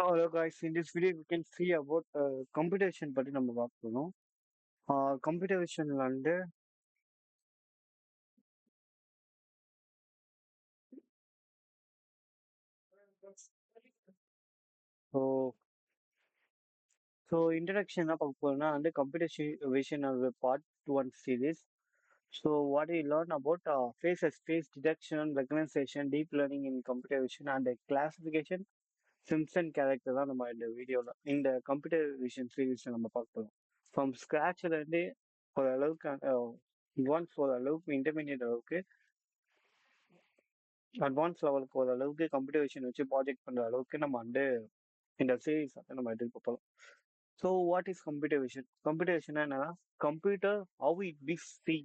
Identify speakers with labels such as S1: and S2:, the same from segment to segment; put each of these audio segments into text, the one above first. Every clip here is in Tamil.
S1: Hello guys, in this video we can see about computation பத்தி நம்ம பார்க்கணும். கம்ப்யூட்டேஷன்ல வந்து ஸோ இன்ட்ரடக்ஷன் என்ன பார்க்க போறோம்னா வந்து computation vision part 1 series. So what you learn about face detection, recognition, deep learning in computer vision and classification, Simpson character தான் நம்ம இந்த வீடியோவில் இந்த கம்ப்யூட்டர் விஷன் சீரீஸில் நம்ம பார்க்க போகிறோம். ஃப்ரம் ஸ்க்ராட்ச்ல இருந்து ஓரளவுக்கு ஓரளவுக்கு இன்டர்மீடியட் அளவுக்கு அட்வான்ஸ் லெவலுக்கு ஓரளவுக்கு கம்ப்யூட்டர் விஷன் வச்சு ப்ராஜெக்ட் பண்ணுற அளவுக்கு நம்ம வந்து இந்த சீரீஸ் வந்து நம்ம எடுக்க போகிறோம். So what is computer vision? Computer vision என்னன்னா computer how it be see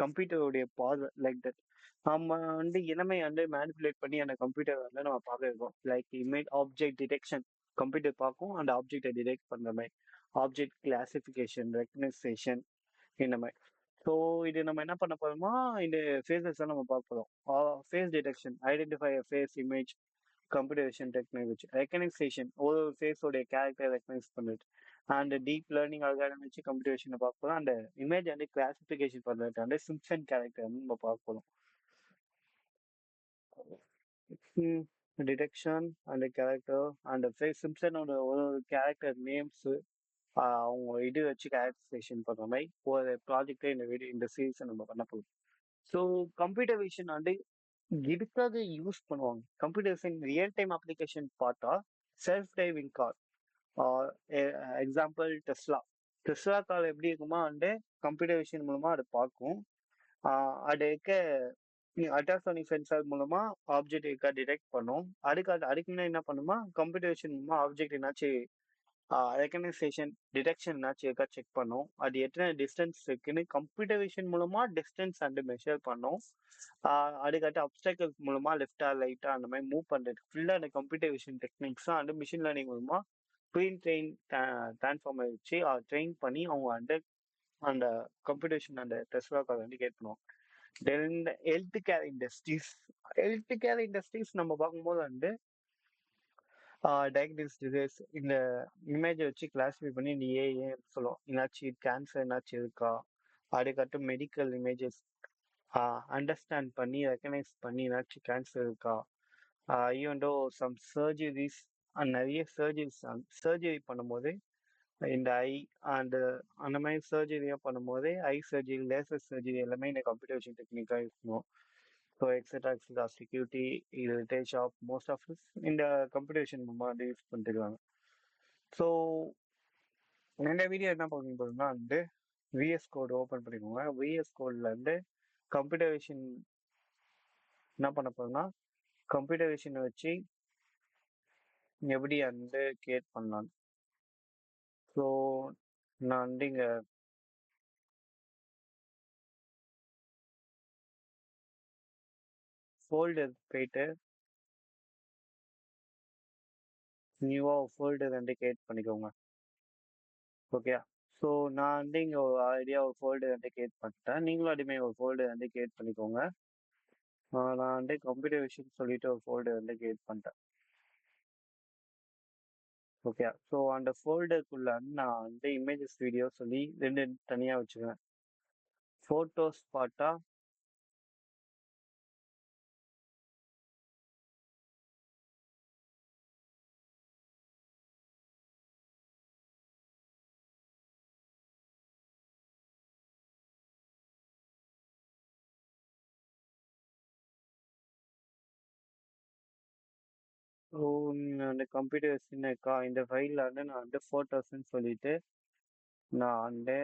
S1: கம்ப்யூட்டருடைய பார்வை லைக் தட். நம்ம வந்து இனமை வந்து மேனிப்புலேட் பண்ணி அந்த கம்ப்யூட்டர் வந்து நம்ம பார்க்க இருக்கோம். Like image object detection, computer பார்க்கும் அந்த ஆப்ஜெக்டை டிடெக்ட் பண்ணுற மாதிரி, ஆப்ஜெக்ட் கிளாசிஃபிகேஷன், ரெகனைசேஷன், இந்த மாதிரி. ஸோ இது நம்ம என்ன பண்ண போறோமா, இந்த ஃபேஸஸ் தான் நம்ம பார்க்க போறோம். Face detection, identify face image, computer vision technology, recognition, ஒரு ஃபேஸோடைய கேரக்டர் ரெகனைஸ் பண்ணுறது, அண்ட் டீப் லேர்னிங் அல்காரிதம் வச்சு கம்ப்யூட்டர் விஷனை பார்க்க போறோம். அந்த இமேஜ் வந்து கிளாசிஃபிகேஷன் பண்ணுறது வந்து சிம்சன் கேரக்டர் வந்து நம்ம பார்க்க போறோம். Detection and character and face சிம்சனோட ஒரு கேரக்டர் நேம்ஸ், அவங்க இது வச்சு கேரக்டரைசேஷன் பண்ணுற மாதிரி ஒரு ப்ராஜெக்டை இந்த வீடியோ இந்த சீரீஸை நம்ம பண்ண போகிறோம். ஸோ கம்ப்யூட்டர் விஷன் வந்து எதுக்காக யூஸ் பண்ணுவாங்க? Computer vision real time application பார்த்தா self driving car, example Tesla. Tesla car எப்படி இருக்குமா வந்து கம்ப்யூட்டர் விஷன் மூலமா அதை பார்க்கும். அது இருக்க அல்ட்ராசோனிக் சென்சார் மூலமா ஆப்ஜெக்ட் இருக்கா டிடெக்ட் பண்ணும். அதுக்கு முன்னாடி என்ன பண்ணுமா, கம்ப்யூட்டர் விஷன் மூலமா ஆப்ஜெக்ட் என்னாச்சு ரெகனைசேஷன் டிடெக்ஷன் என்னாச்சு இருக்கா செக் பண்ணும். அது எத்தனை டிஸ்டன்ஸ் இருக்குன்னு கம்ப்யூட்டர் விஷன் மூலமா டிஸ்டன்ஸ் அண்ட் மெஷர் பண்ணும். அதுக்கடுத்து அப்டக்கல்ஸ் மூலமா லெஃப்டா ரைட்டா அந்த மாதிரி மூவ் பண்றது ஃபுல்லா அந்த computer vision techniques and machine learning மூலமா ட்ரெயின் டிரான்ஸ்ஃபார்மர் வச்சு ட்ரெயின் பண்ணி அவங்க வந்து அந்த கம்ப்யூட்டேஷன் அந்த டெஸ்லா கார் வந்து கேட் பண்ணுவாங்க. தென் ஹெல்த் கேர் இண்டஸ்ட்ரீஸ், நம்ம பார்க்கும்போது வந்து டயக்னோஸ் டிசீஸ், இந்த இமேஜை வச்சு கிளாஸிஃபை பண்ணி இந்த ஏன்னு சொல்லுவோம். என்னாச்சு கேன்சர் என்னாச்சு இருக்கா, அதுக்கடுத்து மெடிக்கல் இமேஜஸ் அண்டர்ஸ்டாண்ட் பண்ணி ரெக்கனைஸ் பண்ணி ஏதாச்சும் கேன்சர் இருக்கா, ஈவன் தோ சம் சர்ஜரிஸ், நிறைய சர்ஜரி பண்ணும்போது இந்த ஐ அண்ட் அந்த மாதிரி சர்ஜரியாக பண்ணும்போது ஐ சர்ஜரி, லேசர் சர்ஜரி எல்லாமே இந்த கம்ப்யூட்டர் விஷன் டெக்னிக்காக யூஸ் பண்ணுவோம். ஸோ எக்ஸட்ரா செக்யூரிட்டி, இது ரிட்டைல் ஷாப், மோஸ்ட் ஆஃப் இந்த கம்ப்யூட்டர் விஷன் வந்து யூஸ் பண்ணிருக்காங்க. ஸோ இந்த வீடியோ என்ன பண்ண போறோம்னா வந்து விஎஸ் கோட் ஓப்பன் பண்ணிக்கோங்க. விஎஸ் கோட்ல இருந்து கம்ப்யூட்டர் விஷன் என்ன பண்ண போறோம்னா கம்ப்யூட்டர் விஷனை வச்சு எப்படி வந்து கிரியேட் பண்ணலாம். ஸோ நான் வந்து இங்கே ஃபோல்டர் போயிட்டு நியூவாக ஃபோல்டர் வந்து கிரியேட் பண்ணிக்கோங்க. ஓகே. ஸோ நான் வந்து இங்கே ஒரு ஐடியா ஒரு ஃபோல்டர் வந்து கிரியேட் பண்ணிட்டேன். நீங்களும் அதுமாதிரி ஒரு ஃபோல்டர் வந்து கிரியேட் பண்ணிக்கோங்க. நான் வந்து கம்ப்யூட்டர் விஷன் சொல்லிட்டு ஒரு ஃபோல்டர் வந்து கிரியேட் பண்ணிட்டேன். ஓகே. ஸோ அந்த ஃபோல்டருக்குள்ள நான் வந்து இமேஜஸ் வீடியோ சொல்லி ரெண்டு தனியாக வச்சுக்கிறேன். ஃபோட்டோஸ் பார்த்தா ஸோ அந்த கம்ப்யூட்டர் விஷன் இருக்கா, இந்த ஃபைலில் வந்து நான் வந்து ஃபோட்டோஸ்ன்னு சொல்லிட்டு நான் வந்து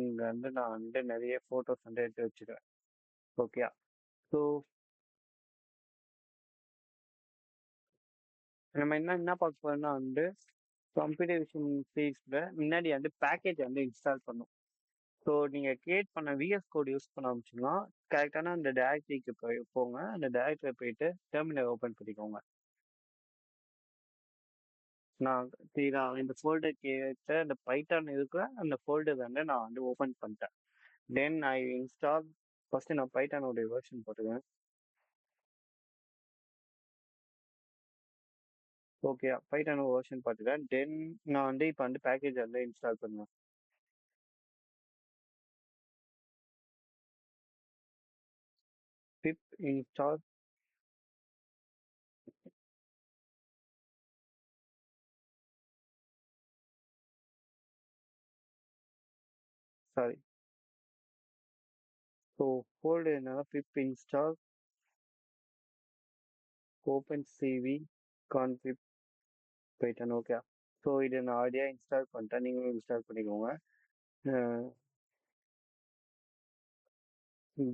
S1: இங்கே வந்து நான் வந்து நிறைய ஃபோட்டோஸ் வந்து எடுத்து வச்சுக்கிறேன். ஓகே. ஸோ நம்ம என்ன பார்க்க போறோம்னா வந்து கம்ப்யூட்டர் விஷன் சீரீஸில் முன்னாடி வந்து பேக்கேஜ் வந்து இன்ஸ்டால் பண்ணும். ஸோ நீங்கள் கிரியேட் பண்ண விஎஸ் கோட் யூஸ் பண்ண ஆரம்பிச்சிங்கன்னா கரெக்டான அந்த டேரக்டரிக்கு போங்க. அந்த டேரக்டரி போயிட்டு டெர்மினல் ஓப்பன் பண்ணிக்கோங்க. நான் இந்த ஃபோல்டருக்கு ஏற்ற அந்த பைத்தான் இருக்கிற அந்த ஃபோல்டர் வந்து நான் வந்து ஓப்பன் பண்ணிட்டேன். தென் ஐ இன்ஸ்டால். ஃபர்ஸ்ட் நான் பைத்தானோடைய வெர்ஷன் போட்டுக்கிறேன். ஓகே பைத்தான வெர்ஷன் பார்த்துட்டேன். தென் நான் வந்து இப்போ வந்து பேக்கேஜ் வந்து இன்ஸ்டால் பண்ணுவேன். Pip install sorry. So folder என்னன்னா pip install open CV config python. Okay. So இது நான் ஆல்ரெடியா இன்ஸ்டால் பண்ணிட்டேன். நீங்களும் இன்ஸ்டால் பண்ணிக்கோங்க.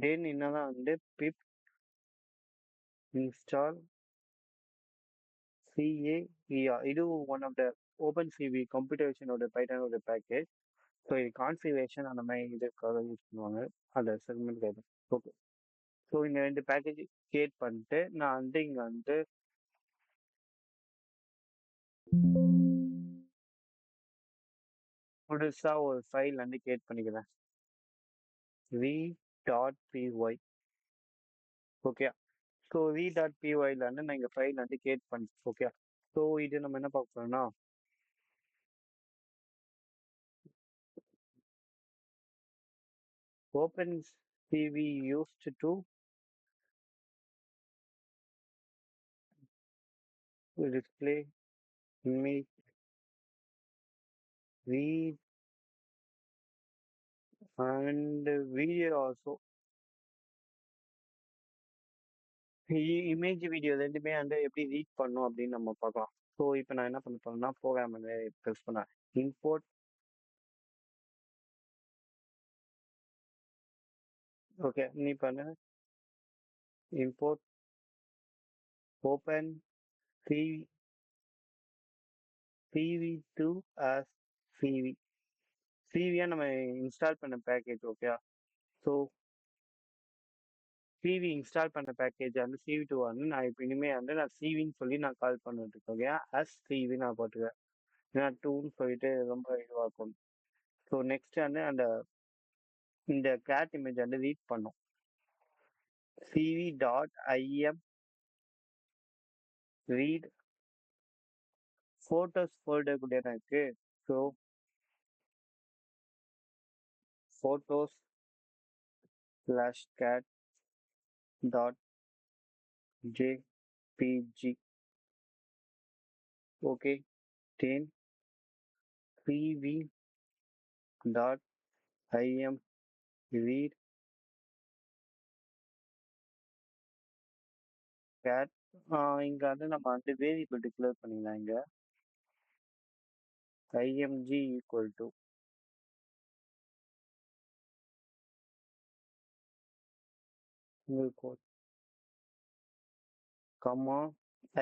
S1: தென் என்னதான் வந்து பிப் இன்ஸ்டால் சிஏஇஆர் இதுவும் one of the open CV கம்ப்யூட்டேஷனோட பைத்தானோட பேக்கேஜ். ஸோ இது கான்ஃபிகரேஷன் அந்த மாதிரி இதுக்காக யூஸ் பண்ணுவாங்க அந்த செக்மெண்ட். ஓகே. ஸோ இந்த ரெண்டு பேக்கேஜ் கிரியேட் பண்ணிட்டு நான் வந்து இங்கே வந்து புதுசாக ஒரு ஃபைல் வந்து கிரியேட் பண்ணிக்கிறேன். v.py. ஓகே. ஸோ v.pyல வந்து நான் இங்கே ஃபைல் வந்து கிரியேட் பண்ணி ஓகே. ஸோ இது நம்ம என்ன பார்க்க போறோம்னா open cv used to display image read and video also. Image video ரெண்டுமே வந்து எப்படி ரீட் பண்ணும் அப்படின்னு நம்ம பார்க்கலாம். ஸோ இப்போ நான் என்ன பண்ண போறேன்னா ப்ரோக்ராம் வந்து ப்ரெஸ் பண்ணேன். இம்போர்ட். ஓகே நீ பண்ணு. Import open CV to as CV. சிவியா நம்ம இன்ஸ்டால் பண்ண package. Okay. So CV install பண்ண பேக்கேஜ் வந்து சிவி டூ வந்து நான் இப்போ இனிமேல் வந்து நான் சிவின்னு சொல்லி நான் கால் பண்ணிட்டு இருக்கேன். ஓகே as சிவி நான் போட்டுக்கிறேன். ஏன்னா டூன்னு சொல்லிட்டு ரொம்ப இதுவாக இருக்கும். ஸோ நெக்ஸ்ட் வந்து அந்த இந்த கேட் இமேஜ் வந்து ரீட் பண்ணும். cv.im read photos folder கூட தான் இருக்கு. So photos /cat dot jpg. Okay. then cv.im read cat. இங்க வந்து நம்ம வந்து வேரியபிள் டிக்ளேர் பண்ணிக்கலாம். இங்க img equal to comma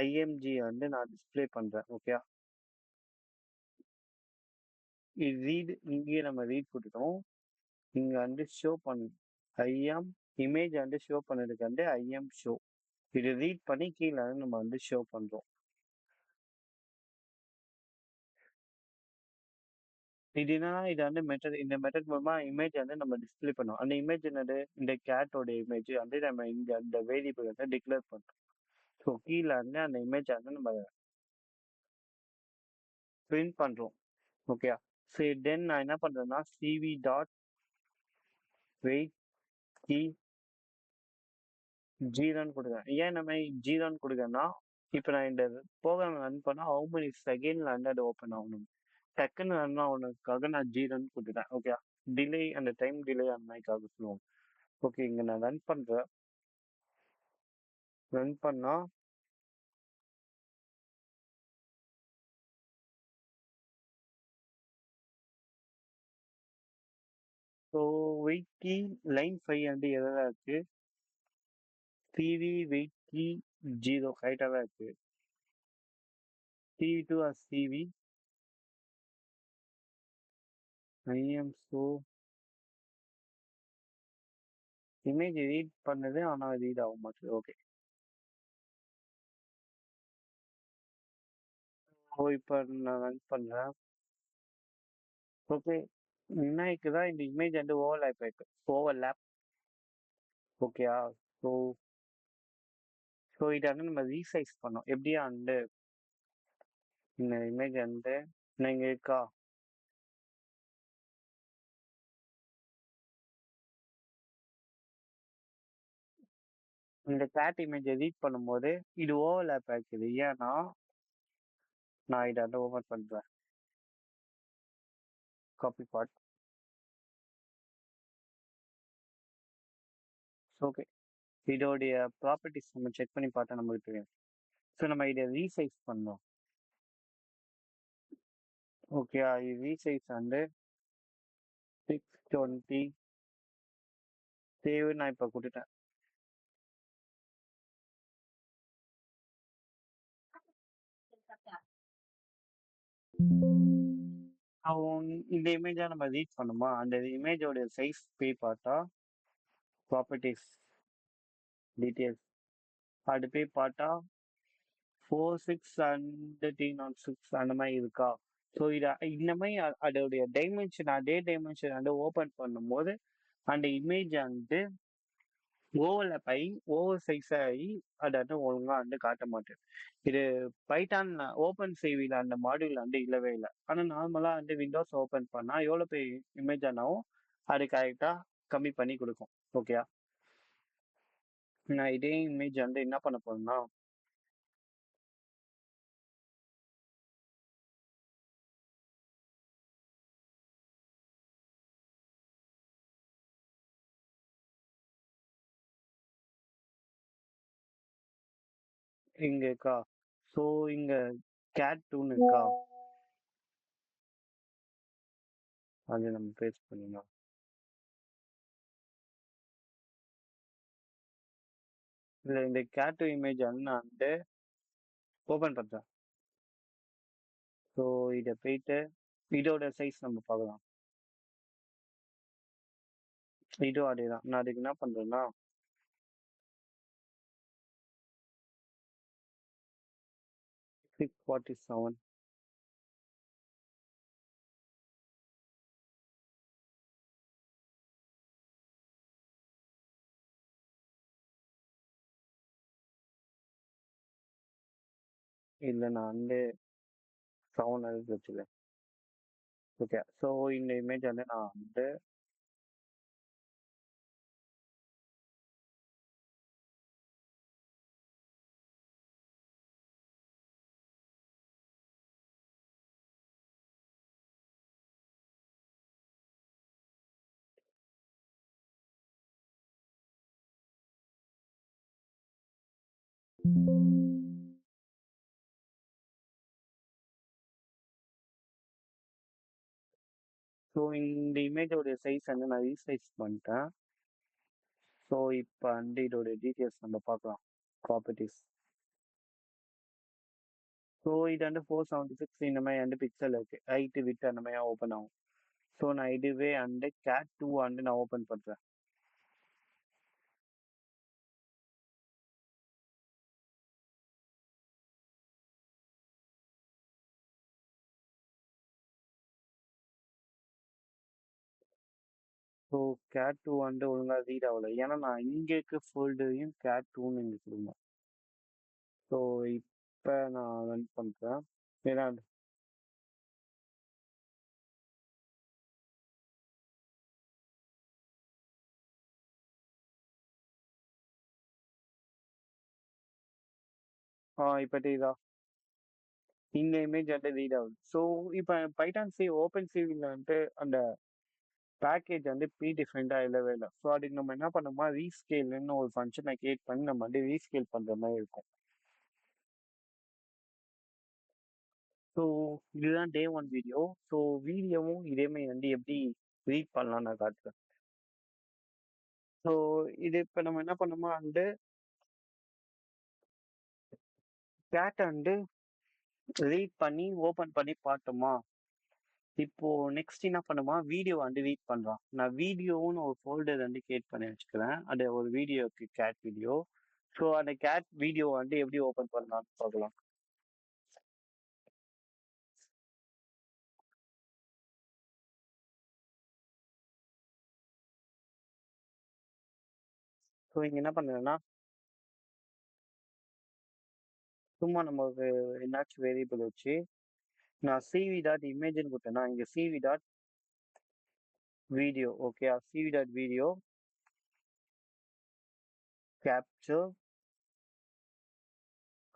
S1: img வந்து நான் டிஸ்பிளே பண்றேன். ஓகே. இது ரீட் இங்கேயே நம்ம ரீட் கொடுத்துட்டோம். இங்க வந்து ஷோ பண்ணு ஐஎம் இமேஜ் வந்து ஷோ பண்ணதுக்கு வந்து ஐஎம் ஷோ. இது ரீட் பண்ணி கீழே வந்து நம்ம வந்து ஷோ பண்றோம். இது என்னன்னா இது வந்து மெத்தட் இந்த மெத்தட் மூலமா இமேஜ் வந்து நம்ம டிஸ்பிளே பண்ணோம். அந்த இமேஜ் என்னது இந்த கேட்டோட இமேஜ் வந்து நம்ம இங்க அந்த வேரியபிள் வந்து டிக்ளேர் பண்றோம். ஸோ கீழே வந்து அந்த இமேஜ் வந்து நம்ம பிரிண்ட் பண்றோம். ஓகே. சரி தென் நான் என்ன பண்றேன்னா cv.weight key ஜீரோன்னு கொடுக்குறேன். ஏன் நம்ம ஜீரோன்னு கொடுக்குறேன்னா இப்போ நான் இந்த ப்ரோக்ராம் ரன் பண்ணால் ஹவு மெனி செகண்ட்ல வந்து அது ஓப்பன் ஆகணும். டக்குன்னு ரன் ஆகணுக்காக நான் ஜீரோன்னு கொடுத்துட்டேன். ஓகே. டிலே அந்த டைம் டிலே அந்த மாதிரிக்காக சொல்லுவோம். ஓகே இங்கே நான் ரன் பண்ணுறேன். ரன் பண்ணால் ஸோ வெயிட் லைன் 5 வந்து எதாக இருக்கு. சிவி வெயிட் ஜீரோ கரெக்டாக தான் இருக்கு. CV two R CV IM so image read பண்ணது ஆனால் ரீட் ஆக மாட்டேது. ஓகே. ஸோ இப்போ நான் ரன் பண்ணுறேன். ஓகே. இன்னைக்கு தான் இந்த இமேஜ் வந்து ஓவர்லேப் ஆயிருக்கு. ஓவர்லேப். ஓகேயா. ஸோ ஸோ இதை வந்து நம்ம ரீசைஸ் பண்ணோம் எப்படியா வந்து இந்த இமேஜ் வந்து நீங்க இருக்கா இந்த கேட் இமேஜ் எடிட் பண்ணும்போது இது ஓவர்லேப் ஆக்குது. ஏன்னா நான் இதை வந்து ஓபன் பண்றேன். காப்பி பாட். ஓகே, இதோடைய ப்ராப்பர்ட்டிஸ் நம்ம செக் பண்ணி பார்த்தா நமக்கு தெரியும். ஸோ நம்ம இதை ரீசைஸ் பண்ணோம். ஓகே, ரீசைஸ் வந்து 620 சேவ் நான் இப்போ கொடுத்துட்டேன். அவன் இந்த இமேஜா நம்ம ரீட் பண்ணுமா, அந்த இமேஜோட சைஸ் போய் பார்த்தா ப்ராப்பர்ட்டிஸ் டீட்டெயில்ஸ் அது போய் பார்த்தா 4606 அந்த மாதிரி இருக்கா. ஸோ இதை இந்த மாதிரி அதோடைய டைமென்ஷன் அதே டைமென்ஷன் வந்து ஓப்பன் பண்ணும்போது அந்த இமேஜ் வந்து ஓவர்லேப் ஆகி ஓவர் சைஸ் ஆகி அதை வந்து ஒழுங்கா வந்து காட்ட மாட்டேன். இது பைத்தான் ஓப்பன் செய்வியில் அந்த மாடியூல் வந்து இல்லவே இல்லை. ஆனால் நார்மலாக வந்து விண்டோஸ் ஓப்பன் பண்ணால் எவ்வளோ பெரிய இமேஜ் ஆனாலும் அது கரெக்டாக கம்மி பண்ணி கொடுக்கும். ஓகே, நான் இதே இமேஜ் வந்து என்ன பண்ண போறேன்னா இங்க இருக்கா. ஸோ இங்க கேட் டூன்னு இருக்கா, அது நம்ம பேஸ்ட் பண்ணிடலாம். இல்லை, இந்த கேட் டூ இமேஜ் வந்து நான் வந்து ஓப்பன் பண்ணுறேன். ஸோ இதை போயிட்டு இதோட சைஸ் நம்ம பார்க்கலாம். இதுவும் அதே தான். நான் அதுக்கு என்ன பண்றேன்னா 647. இல்லை, நான் வந்து 7 அதுக்கு வச்சுருக்கேன். ஓகே, ஸோ இந்த இமேஜ் வந்து நான் வந்து ஸோ இந்த இமேஜோடைய சைஸ் வந்து நான் ரீசைஸ் பண்ணிட்டேன். ஸோ இப்போ வந்து இதோட டீட்டெயில்ஸ் நம்ம பார்க்கலாம். ப்ராப்பர்ட்டிஸ். ஸோ இது வந்து 476 இந்த மாதிரி வந்து பிக்சல் இருக்கு, ஹைட்டு விட்டு அந்த மாதிரி ஓப்பன் ஆகும். ஸோ நான் இதுவே வந்து கேட் டூ வந்து நான் ஓப்பன் பண்ணுறேன். ஸோ கேட் டூ வந்து ஒழுங்காக ரீட் ஆகலை, ஏன்னா நான் இங்கே இருக்க ஃபோல்டரையும் கேட் டூன்னு இங்கே கொடுங்க. ஸோ இப்போ நான் ரன் பண்ணுறேன். ஏன்னா இப்போ தெரியுதா, இந்த இமேஜ் வந்து ரீட் ஆகுது. ஸோ இப்போ பைட்டான் சி ஓப்பன் சிவியில் வந்துட்டு அந்த பேக்கேஜ் வந்து ப்ரீ டிஃபைன்டாக இல்லவே இல்லை. ஸோ அதுக்கு நம்ம என்ன பண்ணோமா, ரீஸ்கேல்னு ஒரு ஃபங்க்ஷனை கிரியேட் பண்ணி நம்ம வந்து ரீஸ்கேல் பண்ணுற மாதிரி இருக்கும். ஸோ இதுதான் டே ஒன் வீடியோ. ஸோ வீடியோவும் இதேமாதிரி வந்து எப்படி ரீட் பண்ணலாம் நான் காட்டுறேன். ஸோ இது இப்போ நம்ம என்ன பண்ணோமா வந்து கேட்டை வந்து ரீட் பண்ணி ஓப்பன் பண்ணி பார்த்தோமா. இப்போ நெக்ஸ்ட் என்ன பண்ணுமா, வீடியோ வந்து ரீட் பண்றான். நான் வீடியோன்னு ஒரு ஃபோல்டர் வந்து கிரியேட் பண்ணி வச்சுக்கிறேன். அது ஒரு வீடியோக்கு கேட் வீடியோ. ஸோ அந்த கேட் வீடியோ வந்து எப்படி ஓப்பன் பண்ணலாம்னு பார்க்கலாம். ஸோ இங்க என்ன பண்ணுறேன்னா, சும்மா நமக்கு என்னாச்சும் வேரியபிள் வச்சு நான் சிவி டாட் இமேஜ்னு கொடுத்தேன்னா இங்கே CV dot video okay CV dot video capture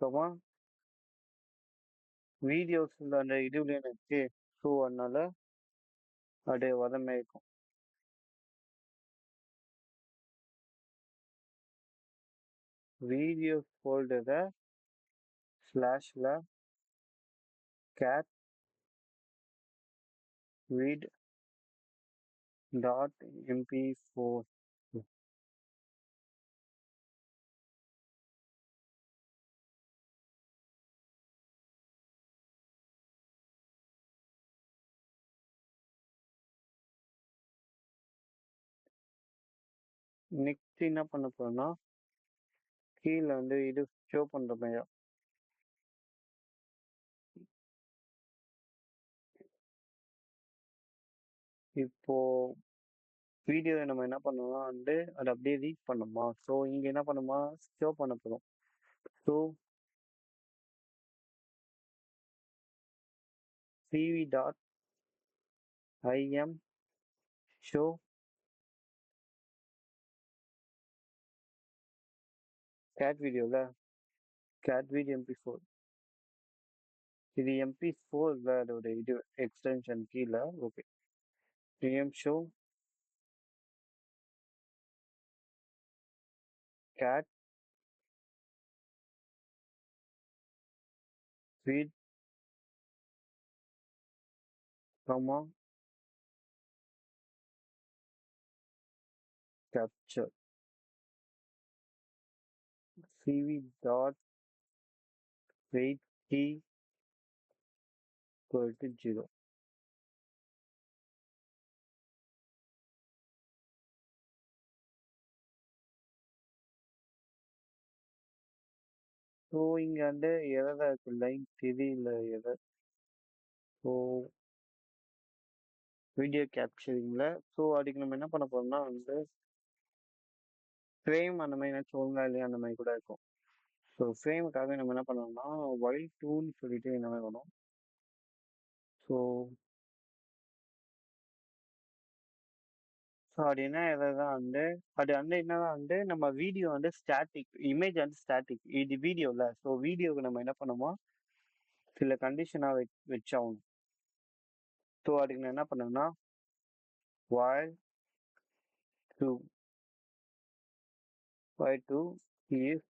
S1: comma videos அந்த இதுலேயே இருக்கு. ஸோ அதனால அப்படியே வதமே இருக்கும். வீடியோ ஃபோல்டரை ஸ்லாஷ்ல cat weed dot MP4 next என்ன பண்ண போறோம்னா கீழே வந்து இது ஷோ பண்ற மாதிரி இப்போ வீடியோ நம்ம என்ன பண்ணோம்னா வந்து அதை அப்படியே ரீட் பண்ணுமா. ஸோ இங்க என்ன பண்ணுமா ஷோ பண்ண போறோம். So CV dot IM show cat வீடியோல கேட் வீடியோ MP4 இது MP4 அதோட இது எக்ஸ்டென்ஷன் கீழே okay PM show cat read comma capture cv dot weight key equal to 0. So இங்கே வந்து எதாவது இருக்கு லைன் தெரியல எதை. ஸோ வீடியோ கேப்சரிங்கில் ஸோ அதுக்கு நம்ம என்ன பண்ண போறோம்னா வந்து ஃப்ரேம் அந்த மாதிரி ஏதாச்சும் ஒழுங்கா இல்லையா அந்த மாதிரி கூட இருக்கும். ஸோ ஃப்ரேமுக்காக நம்ம என்ன பண்ணோம்னா ஒயில் டூன்னு சொல்லிட்டு இந்த மாதிரி வரும். ஸோ ஸோ அது என்ன எதாவது வந்து அது வந்து என்னதான் வந்து நம்ம வீடியோ வந்து ஸ்டாட்டிக் இமேஜ் வந்து ஸ்டாட்டிக் இது வீடியோவில். ஸோ வீடியோவுக்கு நம்ம என்ன பண்ணுமோ சில கண்டிஷனாக வச்சாகணும். ஸோ அதுக்கு நான் என்ன பண்ணேன்னா while true while true is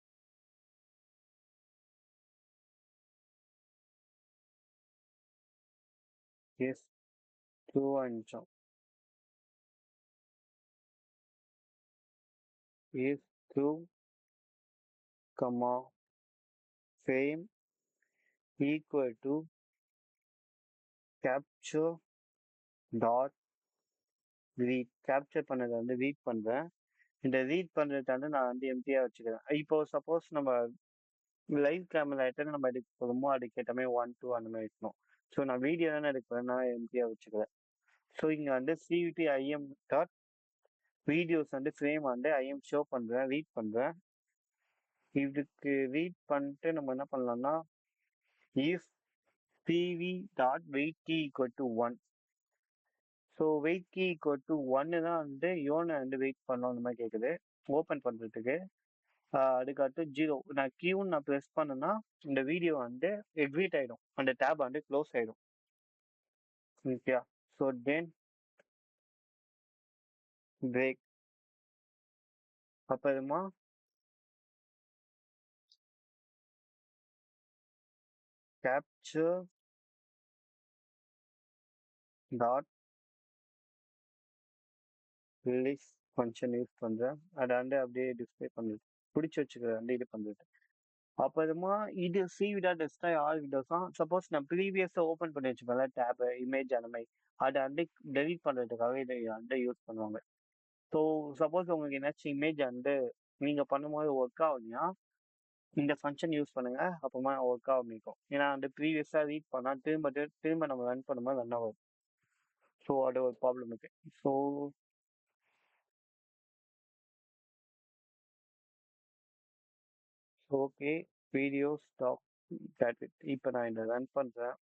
S1: is true அனுப்பிச்சோம். is true comma frame equal to capture dot read capture பண்ணதை வந்து ரீட் பண்றேன். இந்த ரீட் பண்றதை வந்து நான் வந்து எம்டியா வச்சுக்கிறேன். இப்போ சப்போஸ் நம்ம லைவ் கேமரா எடுத்து நம்ம எடுக்க போகிறோமோ அதுக்கேற்ற மாதிரி 1 2 அந்த மாதிரி இருக்கணும். ஸோ நான் வீடியோ தானே எடுக்கிறேன் நான் எம்டியா வச்சுக்கிறேன். ஸோ இங்கே வந்து CVT IM டாட் வீடியோஸ் வந்து ஃப்ரேம் வந்து IM ஷோ பண்ணுறேன் ரீட் பண்ணுறேன். இதுக்கு ரீட் பண்ணிட்டு நம்ம என்ன பண்ணலாம்னா if CV dot wait key equal to 1. So wait key equal to 1 தான் வந்து யோனை வந்து வெயிட் பண்ணோம் அந்த மாதிரி கேட்குது ஓப்பன் பண்ணுறதுக்கு. அதுக்கடுத்து 0 நான் கியூன்னு நான் ப்ரெஸ் பண்ணேன்னா இந்த வீடியோ வந்து எக்ஸிட் ஆகிடும் அந்த டேப் வந்து க்ளோஸ் ஆகிடும். ஓகே ஸோ தென் பிரேக் அப்புறமா capture dot release function use பண்ணுறேன். அதை வந்து அப்படியே டிஸ்பிளே பண்ணுது பிடிச்சி வச்சுக்கிறேன் வந்து இது பண்ணுறது. அப்புறமா இது CV dot destroy all windows தான். சப்போஸ் நான் ப்ரீவியஸாக ஓப்பன் பண்ணி வச்சுப்பேன்ல டேபு இமேஜ் அந்த மாதிரி அதை வந்து டெலீட் பண்ணுறதுக்காக இதை வந்து யூஸ் பண்ணுவாங்க. ஸோ சப்போஸ் உங்களுக்கு என்னாச்சும் இமேஜ் வந்து நீங்கள் பண்ணும்போது ஒர்க் ஆகுதுன்னா இந்த ஃபங்க்ஷன் யூஸ் பண்ணுங்க அப்புறமா ஒர்க் ஆகும். ஏன்னா வந்து ப்ரீவியஸாக ரீட் பண்ணால் திரும்ப நம்ம ரன் பண்ணும்போது ரன் ஆகும். ஸோ அது ஒரு ப்ராப்ளம் இருக்கு. ஸோ ஓகே வீடியோ ஸ்டாப் இப்போ நான் இதை ரன் பண்ணுறேன்.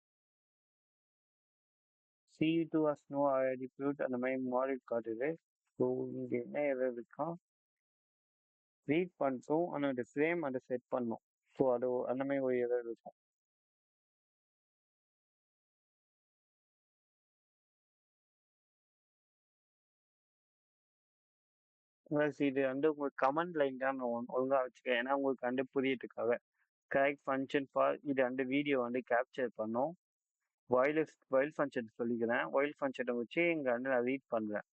S1: C2 has no attribute அந்த மாதிரி மாடல் காட்டுது. ஸோ இங்கே என்ன எரர் இருக்கா, ரீட் பண்ணிட்டோம் ஆனால் அந்த ஃப்ரேம் அதை செட் பண்ணோம். ஸோ அது அந்த மாதிரி ஒரு எரர் இருக்கும். ப்ளஸ் இது வந்து உங்களுக்கு கமெண்ட் லைன் தான் நான் ஒழுங்காக வச்சுக்கேன், ஏன்னா உங்களுக்கு வந்து புரியறதுக்காக. கரெக்ட் ஃபங்க்ஷன் ஃபார் இது வந்து வீடியோ வந்து கேப்சர் பண்ணோம். வைல் ஃபங்க்ஷன் சொல்லிக்கிறேன். வைல் ஃபங்க்ஷனை வச்சு இங்கே வந்து நான் ரீட் பண்ணுறேன்.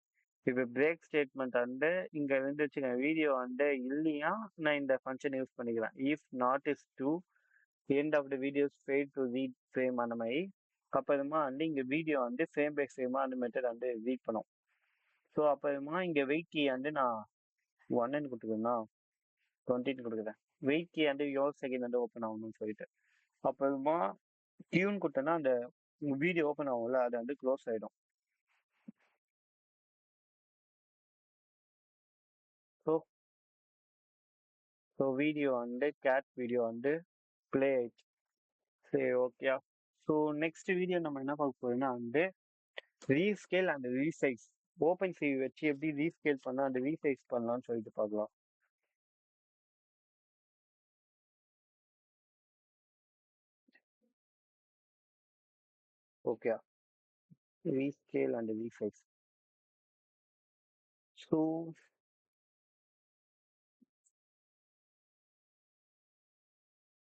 S1: இப்போ பிரேக் ஸ்டேட்மெண்ட் வந்து இங்கே இருந்து வச்சுக்கேன், வீடியோ வந்து இல்லையா நான் இந்த ஃபங்க்ஷன் யூஸ் பண்ணிக்கிறேன். If not is to end of the videos fail to read frame அந்த மாதிரி. அப்புறமா வந்து இங்கே வீடியோ வந்து ஃப்ரேம் பை ஃப்ரேமாக அந்த மெத்தட் வந்து ரீட் பண்ணும். ஸோ அப்புறமா இங்கே வெயிட் கீ வந்து நான் 1ன்னு கொடுத்துக்கிறேன்னா 20ன்னு கொடுக்குறேன். வெயிட் கீ வந்து எவ்வளோ செகண்ட் வந்து ஓப்பன் ஆகணும்னு சொல்லிட்டு. அப்புறமா டியூன் கொடுத்தேன்னா அந்த வீடியோ ஓப்பன் ஆகும்ல, அது வந்து க்ளோஸ் ஆகிடும். ஸோ ஸோ வீடியோ வந்து கேட் வீடியோ வந்து ப்ளே ஆயிடுச்சு. சரி, ஓகேயா. ஸோ நெக்ஸ்ட் வீடியோ நம்ம என்ன பார்க்க போறோம்னா வந்து rescale and resize. Open CV வச்சு எப்படி ரீஸ்கேல் பண்ணலாம் அந்த ரீசைஸ் பண்ணலாம்னு சொல்லிட்டு பார்க்கலாம். Okay, rescale and resize. So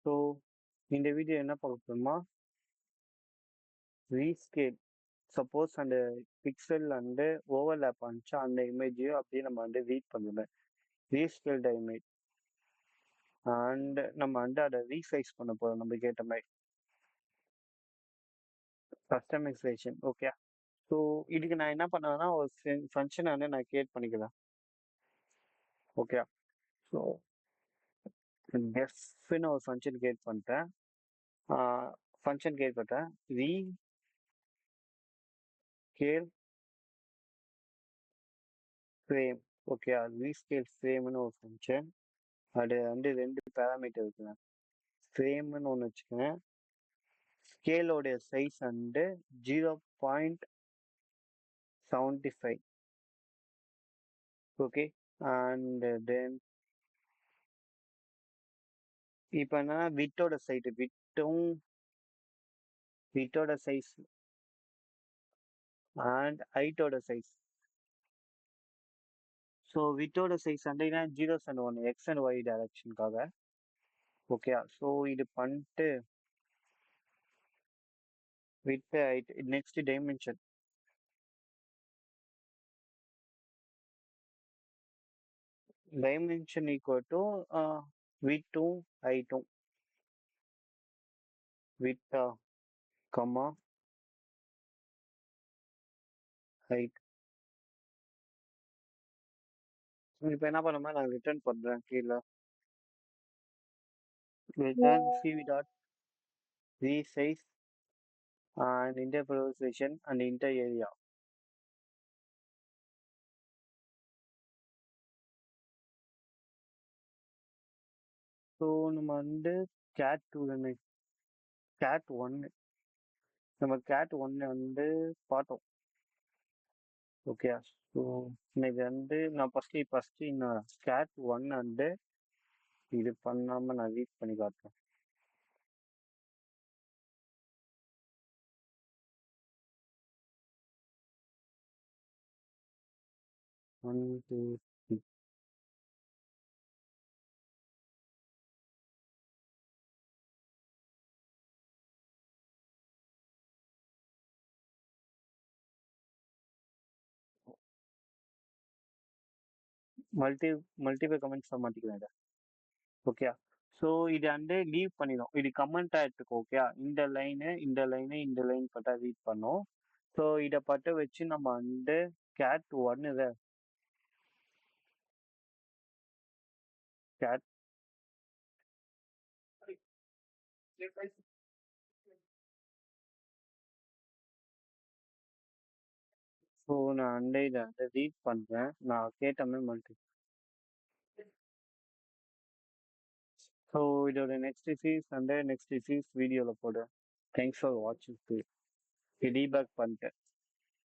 S1: so இந்த வீடியோ என்ன பார்க்க போறோமா, ரீஸ்கேல். சப்போஸ் அந்த பிக்சல் வந்து ஓவர்லேப் ஆனிச்சா அந்த இமேஜையும் அப்படியே நம்ம வந்து ரீட் பண்ணுவேன். ரீஸ்கேல்ட இமேஜ் அண்ட் நம்ம வந்து அதை ரீசைஸ் பண்ண போறோம் நம்மளுக்கு ஏற்ற மாதிரி. Customisation, okay. ஸோ இதுக்கு நான் என்ன பண்ணுவேன்னா ஒரு ஃபங்க்ஷனை வந்து நான் கிரியேட் பண்ணிக்கிறேன். ஓகே. ஸோ டெஃப்னு ஒரு ஃபங்க்ஷன் கிரியேட் பண்ணிட்டேன். ஃபங்க்ஷன் கிரியேட் பண்ணிட்டேன். ரீஸ்கேல் ஃப்ரேம். ஓகே, ரீஸ்கேல் ஃப்ரேம்னு ஒரு ஃபங்க்ஷன். அது வந்து 2 பேராமீட்டர் இருக்குங்க. ஃப்ரேம்னு ஒன்று வச்சுக்கோங்க. ஸ்கேலோடைய சைஸ் வந்து 0.75. ஓகே. அண்ட் தென் இப்போ என்னன்னா விட்டோட சைஸ் அண்ட் ஹைட்டோட சைஸ். ஸோ விட்டோட சைஸ் வந்து 0s and 1 X and Y டைரக்ஷனுக்காக. ஓகே. ஸோ இது பண்ணிட்டு width height next dimension. Dimension equal to விட்டும் ஹைட்டும். With comma height. இப்போ என்ன பண்ணுமா, நான் ரிட்டர்ன் பண்ணுறேன் கீழே. Return CV dot resize and interpolation and inter area. So நம்ம வந்து கேட் டூ கேட் ஒன்று நம்ம கேட் ஒன்று வந்து பார்த்தோம். ஓகே. ஸோ இன்னைக்கு வந்து நான் ஃபஸ்ட்டு இன்னும் கேட் ஒன் வந்து இது பண்ணாமல் நான் ரீட் பண்ணி காட்டுறேன். 1 2 3. மல்டி மல்டிபிள் கமெண்ட்ஸாக மாற்றிக்கிறேன். ஓகே. ஸோ இது வந்து லீவ் பண்ணிடும், இது கமெண்ட்டாக எடுத்துக்கோ. ஓகே, இந்த லைன் பட்டா ரீட் பண்ணோம். ஸோ இதை பட்ட வச்சு நம்ம வந்து கேட் ஒன் இதை கேட். ஸோ நான் வந்து இதை வந்து ரீட் பண்ணுறேன், நான் கேட்ட மாதிரி மல்டி. ஸோ இதோட நெக்ஸ்ட் சீஸ் வீடியோவில் போடுறேன். தேங்க்ஸ் ஃபார் வாட்சிங். டீபேக் பண்ணிட்டேன்.